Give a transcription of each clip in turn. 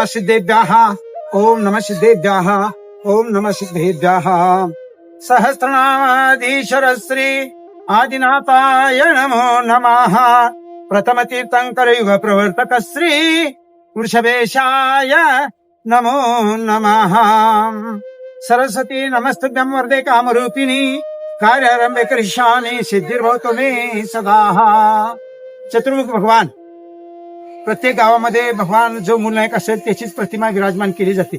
सिद्धेभ्यः ओम नमः सिद्धेभ्यः ओम नमः सिद्धेभ्यः। सहस्रनामाधीश्वर श्री आदिनाथाय नमो नमः। प्रथम तीर्थंकर युग प्रवर्तक श्री वृषभेशाय नमो नमः। सरस्वती नमस्तुभ्यं वरदे कामरूपिणी कार्यारंभे करिष्यामि सिद्धिर्भवतु मे सदा। चतुर्मुख भगवान, प्रत्येक गावामध्ये भगवान जो मूलनायक असेल त्याचीच प्रतिमा विराजमान केली जाते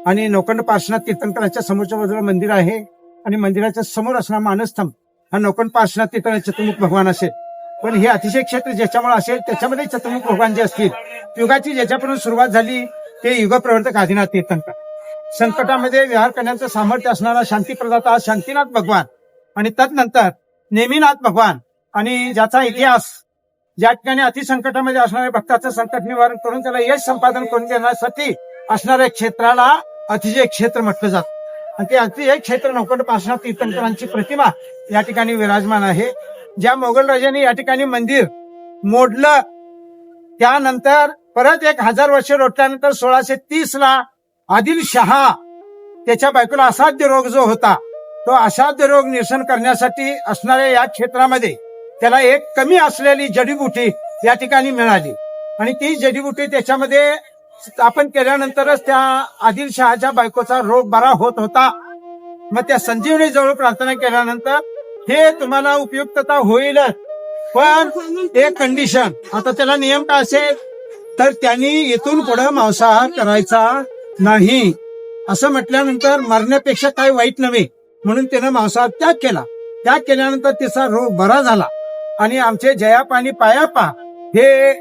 आणि नौखंड पार्श्वनाथ तीर्थंकरांच्या समोरच्या बाजूला मंदिर आहे आणि मंदिराच्या समोर असणारा मानस्तंभ हा नौखंड पार्श्वनाथ तीर्थंकर चतुर्मुख भगवान असेल. पण हे अतिशय क्षेत्र ज्याच्यामुळे असेल त्याच्यामध्ये चतुर्मुख भगवान जे असतील, युगाची ज्याच्यापासून सुरुवात झाली ते युगप्रवर्तक आदिनाथ तीर्थंकर, संकटामध्ये विहार करण्याचं सामर्थ्य असणारा शांतीप्रदाता शांतीनाथ भगवान आणि तदनंतर नेमिनाथ भगवान आणि ज्याचा इतिहास ज्या ठिकाणी अतिसंकटामध्ये असणाऱ्या भक्ताचं संकट निवारण करून त्याला यश संपादन करून देण्यासाठी असणाऱ्या क्षेत्राला अतिशय क्षेत्र म्हटलं जातं. आणि ते अतिशय क्षेत्र नौखंड पार्श्वनाथ तीर्थंकरांची प्रतिमा या ठिकाणी विराजमान आहे. ज्या मोगल राजांनी या ठिकाणी मंदिर मोडलं त्यानंतर परत 1000 वर्ष रोटल्यानंतर 1630 आदिलशहा त्याच्या बायकोला असाध्य रोग जो होता तो असाध्य रोग निरसन करण्यासाठी असणाऱ्या या क्षेत्रामध्ये त्याला एक कमी असलेली जडीबुटी या ठिकाणी मिळाली आणि ती जडीबुटी त्याच्यामध्ये स्थापन केल्यानंतरच त्या आदिलशहाच्या बायकोचा रोग बरा होत होता. मग त्या संजीवनी जवळ प्रार्थना केल्यानंतर हे तुम्हाला उपयुक्तता होईलच, पण एक कंडिशन. आता त्याला नियम काय असेल तर त्यांनी इथून पुढे मांसाहार करायचा नाही असं म्हटल्यानंतर मरण्यापेक्षा काही वाईट नव्हे म्हणून त्यानं मांसाहार त्याग केला. त्याग केल्यानंतर त्याचा रोग बरा झाला आणि आमचे जयापानी पायापा हे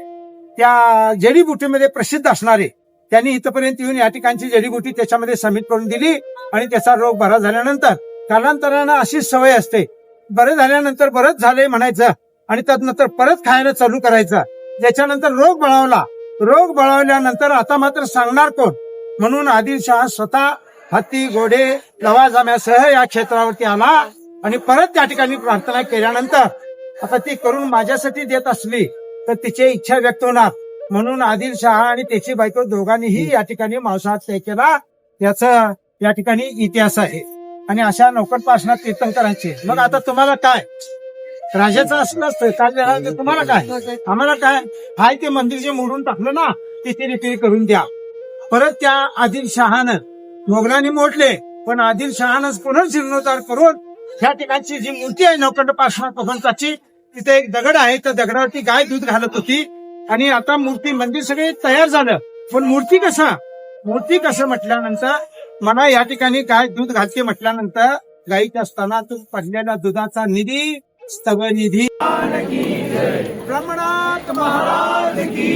त्या जडीबुटीमध्ये प्रसिद्ध असणारे त्यांनी इथपर्यंत येऊन या ठिकाणची जडीबुटी त्याच्यामध्ये समित करून दिली आणि त्याचा रोग बरा झाल्यानंतर कालांतरानं अशीच सवय असते, बरं झाल्यानंतर बरंच झालंय म्हणायचं आणि त्यानंतर परत खायला चालू करायचं. ज्याच्यानंतर रोग बळावला, रोग बळावल्यानंतर आता मात्र सांगणार कोण म्हणून आदिलशहा स्वतः हत्ती घोडे लवाजम्यासह या क्षेत्रावरती आला आणि परत त्या ठिकाणी प्रार्थना केल्यानंतर आता ती करून माझ्यासाठी देत असली तर तिची इच्छा व्यक्त होणार म्हणून आदिलशहा आणि त्याची बायको दोघांनीही या ठिकाणी मांसाहार त्याग केला. याचा या ठिकाणी इतिहास आहे आणि अशा नौखंड पार्श्वनाथ तीर्थंकरांचे. मग आता तुम्हाला काय राजाचं असं नसतं काय, तुम्हाला काय आम्हाला काय हाय ते मंदिर जे मोडून टाकलं ना तिथे रिपेअर करून द्या. परत त्या आदिलशहानं मोगलांनी मोडले पण आदिलशहानं पुनर्जीर्णोद्धार करून ह्या ठिकाणची जी मूर्ती आहे नौखंड पार्श्वनाथ भगवंताची तिथे एक दगड आहे, त्या दगडावरती गाय दूध घालत होती आणि आता मूर्ती मंदिर सगळे तयार झालं. पण मूर्ती कसं म्हटल्यानंतर मला या ठिकाणी गाय दूध घालते म्हटल्यानंतर गाईच्या स्तनातून पडलेला दुधाचा निधी स्तव निधी ब्रह्मनाथ महाराज की